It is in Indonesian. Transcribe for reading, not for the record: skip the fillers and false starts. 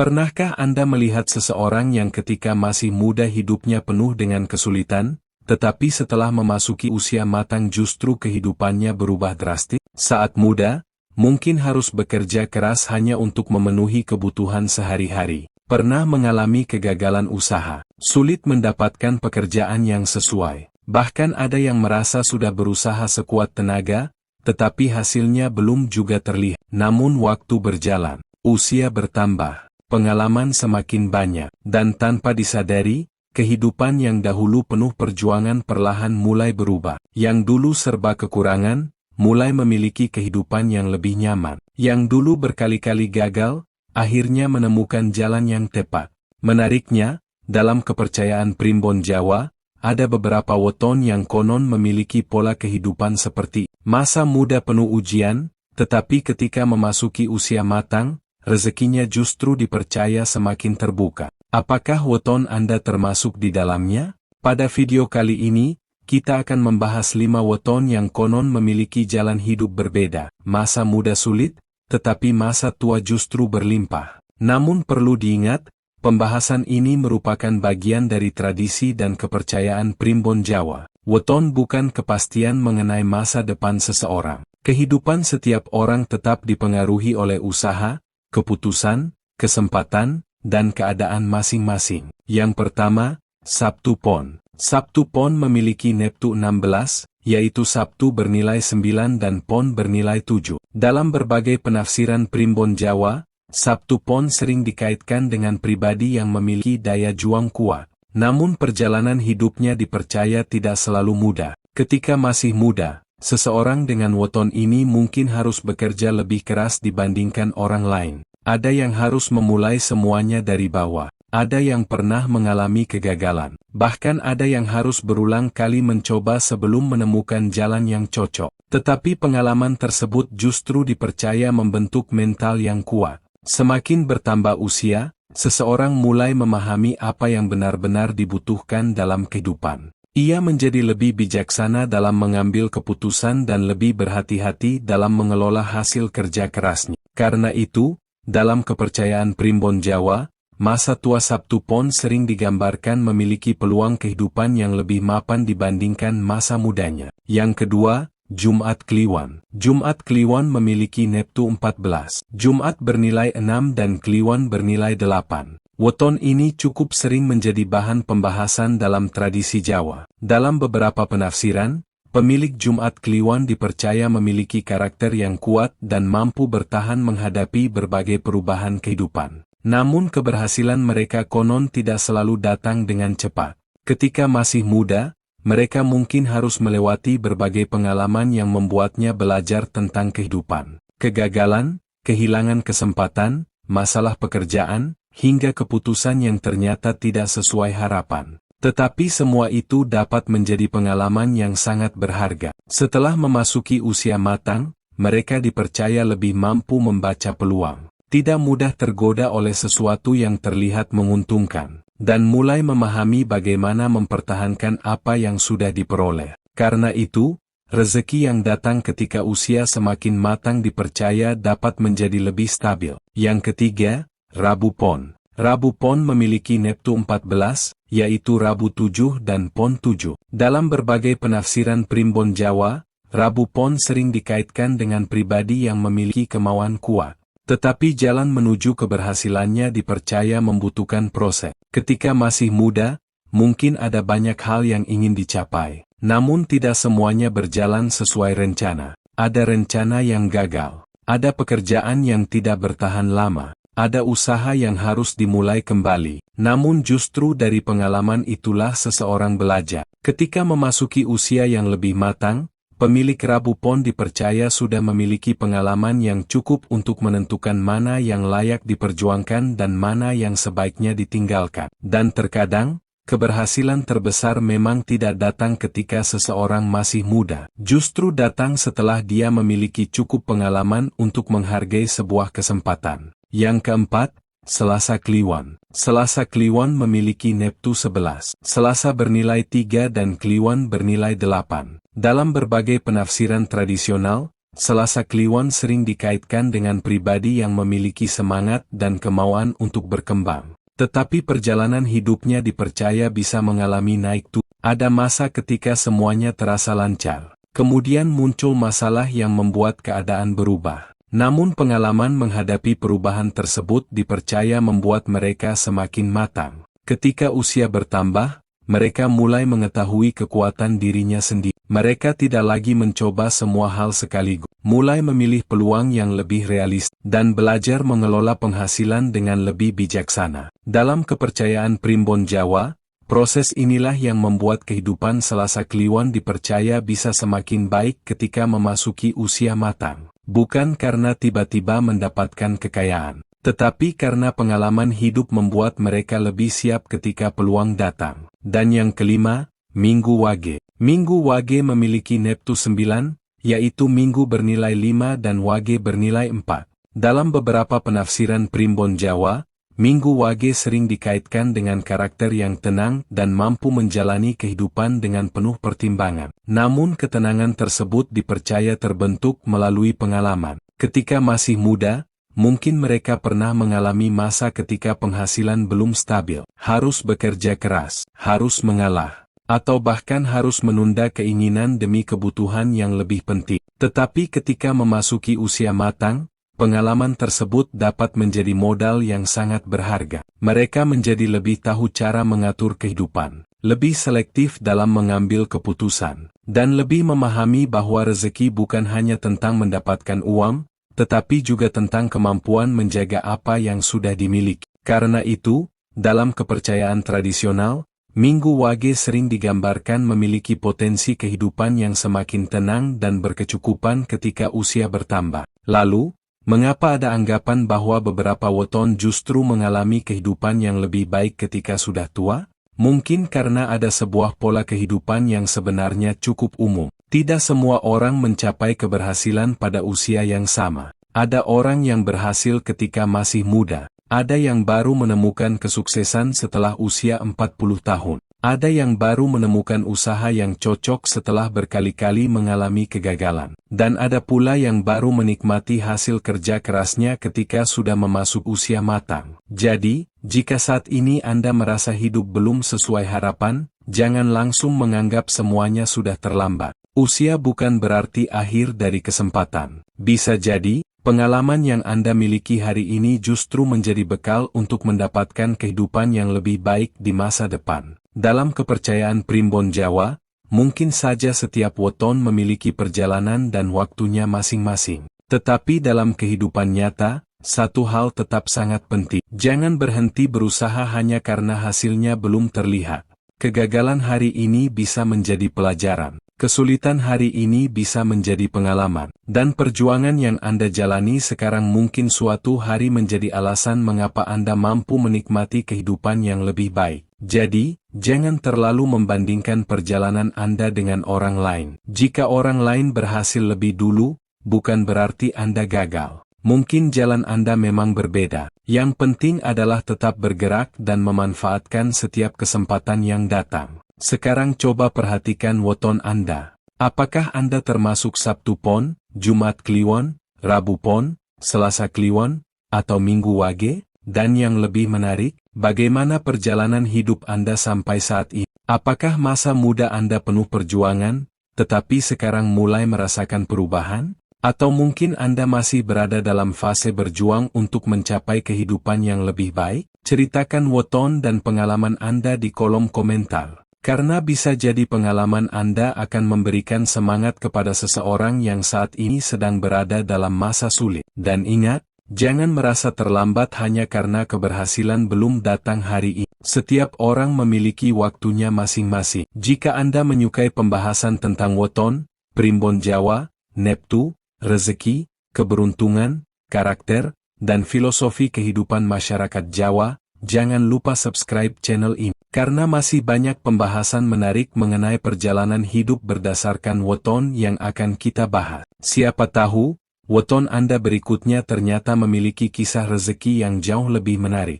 Pernahkah Anda melihat seseorang yang ketika masih muda hidupnya penuh dengan kesulitan, tetapi setelah memasuki usia matang justru kehidupannya berubah drastis? Saat muda, mungkin harus bekerja keras hanya untuk memenuhi kebutuhan sehari-hari. Pernah mengalami kegagalan usaha, sulit mendapatkan pekerjaan yang sesuai. Bahkan ada yang merasa sudah berusaha sekuat tenaga, tetapi hasilnya belum juga terlihat. Namun waktu berjalan, usia bertambah, pengalaman semakin banyak, dan tanpa disadari, kehidupan yang dahulu penuh perjuangan perlahan mulai berubah. Yang dulu serba kekurangan, mulai memiliki kehidupan yang lebih nyaman. Yang dulu berkali-kali gagal, akhirnya menemukan jalan yang tepat. Menariknya, dalam kepercayaan Primbon Jawa, ada beberapa weton yang konon memiliki pola kehidupan seperti masa muda penuh ujian, tetapi ketika memasuki usia matang, rezekinya justru dipercaya semakin terbuka. Apakah weton Anda termasuk di dalamnya? Pada video kali ini, kita akan membahas 5 weton yang konon memiliki jalan hidup berbeda. Masa muda sulit, tetapi masa tua justru berlimpah. Namun perlu diingat, pembahasan ini merupakan bagian dari tradisi dan kepercayaan Primbon Jawa. Weton bukan kepastian mengenai masa depan seseorang. Kehidupan setiap orang tetap dipengaruhi oleh usaha, keputusan, kesempatan, dan keadaan masing-masing. Yang pertama, Sabtu Pon. Sabtu Pon memiliki neptu 16, yaitu Sabtu bernilai 9 dan Pon bernilai 7. Dalam berbagai penafsiran Primbon Jawa, Sabtu Pon sering dikaitkan dengan pribadi yang memiliki daya juang kuat. Namun perjalanan hidupnya dipercaya tidak selalu mudah. Ketika masih muda, seseorang dengan weton ini mungkin harus bekerja lebih keras dibandingkan orang lain. Ada yang harus memulai semuanya dari bawah. Ada yang pernah mengalami kegagalan. Bahkan ada yang harus berulang kali mencoba sebelum menemukan jalan yang cocok. Tetapi pengalaman tersebut justru dipercaya membentuk mental yang kuat. Semakin bertambah usia, seseorang mulai memahami apa yang benar-benar dibutuhkan dalam kehidupan. Ia menjadi lebih bijaksana dalam mengambil keputusan dan lebih berhati-hati dalam mengelola hasil kerja kerasnya. Karena itu, dalam kepercayaan Primbon Jawa, masa tua Sabtu Pon sering digambarkan memiliki peluang kehidupan yang lebih mapan dibandingkan masa mudanya. Yang kedua, Jumat Kliwon. Jumat Kliwon memiliki neptu 14. Jumat bernilai 6 dan Kliwon bernilai 8. Weton ini cukup sering menjadi bahan pembahasan dalam tradisi Jawa. Dalam beberapa penafsiran, pemilik Jumat Kliwon dipercaya memiliki karakter yang kuat dan mampu bertahan menghadapi berbagai perubahan kehidupan. Namun keberhasilan mereka konon tidak selalu datang dengan cepat. Ketika masih muda, mereka mungkin harus melewati berbagai pengalaman yang membuatnya belajar tentang kehidupan. Kegagalan, kehilangan kesempatan, masalah pekerjaan, hingga keputusan yang ternyata tidak sesuai harapan. Tetapi semua itu dapat menjadi pengalaman yang sangat berharga. Setelah memasuki usia matang, mereka dipercaya lebih mampu membaca peluang. Tidak mudah tergoda oleh sesuatu yang terlihat menguntungkan, dan mulai memahami bagaimana mempertahankan apa yang sudah diperoleh. Karena itu, rezeki yang datang ketika usia semakin matang dipercaya dapat menjadi lebih stabil. Yang ketiga, Rabu Pon. Rabu Pon memiliki neptu 14, yaitu Rabu 7 dan Pon 7. Dalam berbagai penafsiran Primbon Jawa, Rabu Pon sering dikaitkan dengan pribadi yang memiliki kemauan kuat. Tetapi jalan menuju keberhasilannya dipercaya membutuhkan proses. Ketika masih muda, mungkin ada banyak hal yang ingin dicapai. Namun tidak semuanya berjalan sesuai rencana. Ada rencana yang gagal. Ada pekerjaan yang tidak bertahan lama. Ada usaha yang harus dimulai kembali. Namun justru dari pengalaman itulah seseorang belajar. Ketika memasuki usia yang lebih matang, pemilik Rabu Pon dipercaya sudah memiliki pengalaman yang cukup untuk menentukan mana yang layak diperjuangkan dan mana yang sebaiknya ditinggalkan. Dan terkadang, keberhasilan terbesar memang tidak datang ketika seseorang masih muda. Justru datang setelah dia memiliki cukup pengalaman untuk menghargai sebuah kesempatan. Yang keempat, Selasa Kliwon. Selasa Kliwon memiliki neptu 11. Selasa bernilai 3 dan Kliwon bernilai 8. Dalam berbagai penafsiran tradisional, Selasa Kliwon sering dikaitkan dengan pribadi yang memiliki semangat dan kemauan untuk berkembang. Tetapi perjalanan hidupnya dipercaya bisa mengalami naik turun. Ada masa ketika semuanya terasa lancar. Kemudian muncul masalah yang membuat keadaan berubah. Namun pengalaman menghadapi perubahan tersebut dipercaya membuat mereka semakin matang. Ketika usia bertambah, mereka mulai mengetahui kekuatan dirinya sendiri. Mereka tidak lagi mencoba semua hal sekaligus, mulai memilih peluang yang lebih realis, dan belajar mengelola penghasilan dengan lebih bijaksana. Dalam kepercayaan Primbon Jawa, proses inilah yang membuat kehidupan Selasa Kliwon dipercaya bisa semakin baik ketika memasuki usia matang. Bukan karena tiba-tiba mendapatkan kekayaan, tetapi karena pengalaman hidup membuat mereka lebih siap ketika peluang datang. Dan yang kelima, Minggu Wage. Minggu Wage memiliki Neptu 9, yaitu Minggu bernilai 5 dan Wage bernilai 4. Dalam beberapa penafsiran Primbon Jawa, Minggu Wage sering dikaitkan dengan karakter yang tenang dan mampu menjalani kehidupan dengan penuh pertimbangan. Namun ketenangan tersebut dipercaya terbentuk melalui pengalaman. Ketika masih muda, mungkin mereka pernah mengalami masa ketika penghasilan belum stabil, harus bekerja keras, harus mengalah, atau bahkan harus menunda keinginan demi kebutuhan yang lebih penting. Tetapi ketika memasuki usia matang, pengalaman tersebut dapat menjadi modal yang sangat berharga. Mereka menjadi lebih tahu cara mengatur kehidupan, lebih selektif dalam mengambil keputusan, dan lebih memahami bahwa rezeki bukan hanya tentang mendapatkan uang, tetapi juga tentang kemampuan menjaga apa yang sudah dimiliki. Karena itu, dalam kepercayaan tradisional, Minggu Wage sering digambarkan memiliki potensi kehidupan yang semakin tenang dan berkecukupan ketika usia bertambah. Lalu, mengapa ada anggapan bahwa beberapa weton justru mengalami kehidupan yang lebih baik ketika sudah tua? Mungkin karena ada sebuah pola kehidupan yang sebenarnya cukup umum. Tidak semua orang mencapai keberhasilan pada usia yang sama. Ada orang yang berhasil ketika masih muda. Ada yang baru menemukan kesuksesan setelah usia 40 tahun. Ada yang baru menemukan usaha yang cocok setelah berkali-kali mengalami kegagalan. Dan ada pula yang baru menikmati hasil kerja kerasnya ketika sudah memasuk usia matang. Jadi, jika saat ini Anda merasa hidup belum sesuai harapan, jangan langsung menganggap semuanya sudah terlambat. Usia bukan berarti akhir dari kesempatan. Bisa jadi, pengalaman yang Anda miliki hari ini justru menjadi bekal untuk mendapatkan kehidupan yang lebih baik di masa depan. Dalam kepercayaan Primbon Jawa, mungkin saja setiap weton memiliki perjalanan dan waktunya masing-masing. Tetapi dalam kehidupan nyata, satu hal tetap sangat penting. Jangan berhenti berusaha hanya karena hasilnya belum terlihat. Kegagalan hari ini bisa menjadi pelajaran. Kesulitan hari ini bisa menjadi pengalaman, dan perjuangan yang Anda jalani sekarang mungkin suatu hari menjadi alasan mengapa Anda mampu menikmati kehidupan yang lebih baik. Jadi, jangan terlalu membandingkan perjalanan Anda dengan orang lain. Jika orang lain berhasil lebih dulu, bukan berarti Anda gagal. Mungkin jalan Anda memang berbeda. Yang penting adalah tetap bergerak dan memanfaatkan setiap kesempatan yang datang. Sekarang coba perhatikan weton Anda. Apakah Anda termasuk Sabtu Pon, Jumat Kliwon, Rabu Pon, Selasa Kliwon, atau Minggu Wage? Dan yang lebih menarik, bagaimana perjalanan hidup Anda sampai saat ini? Apakah masa muda Anda penuh perjuangan, tetapi sekarang mulai merasakan perubahan? Atau mungkin Anda masih berada dalam fase berjuang untuk mencapai kehidupan yang lebih baik? Ceritakan weton dan pengalaman Anda di kolom komentar. Karena bisa jadi pengalaman Anda akan memberikan semangat kepada seseorang yang saat ini sedang berada dalam masa sulit. Dan ingat, jangan merasa terlambat hanya karena keberhasilan belum datang hari ini. Setiap orang memiliki waktunya masing-masing. Jika Anda menyukai pembahasan tentang weton, Primbon Jawa, Neptu, rezeki, keberuntungan, karakter, dan filosofi kehidupan masyarakat Jawa, jangan lupa subscribe channel ini. Karena masih banyak pembahasan menarik mengenai perjalanan hidup berdasarkan weton yang akan kita bahas. Siapa tahu, weton Anda berikutnya ternyata memiliki kisah rezeki yang jauh lebih menarik.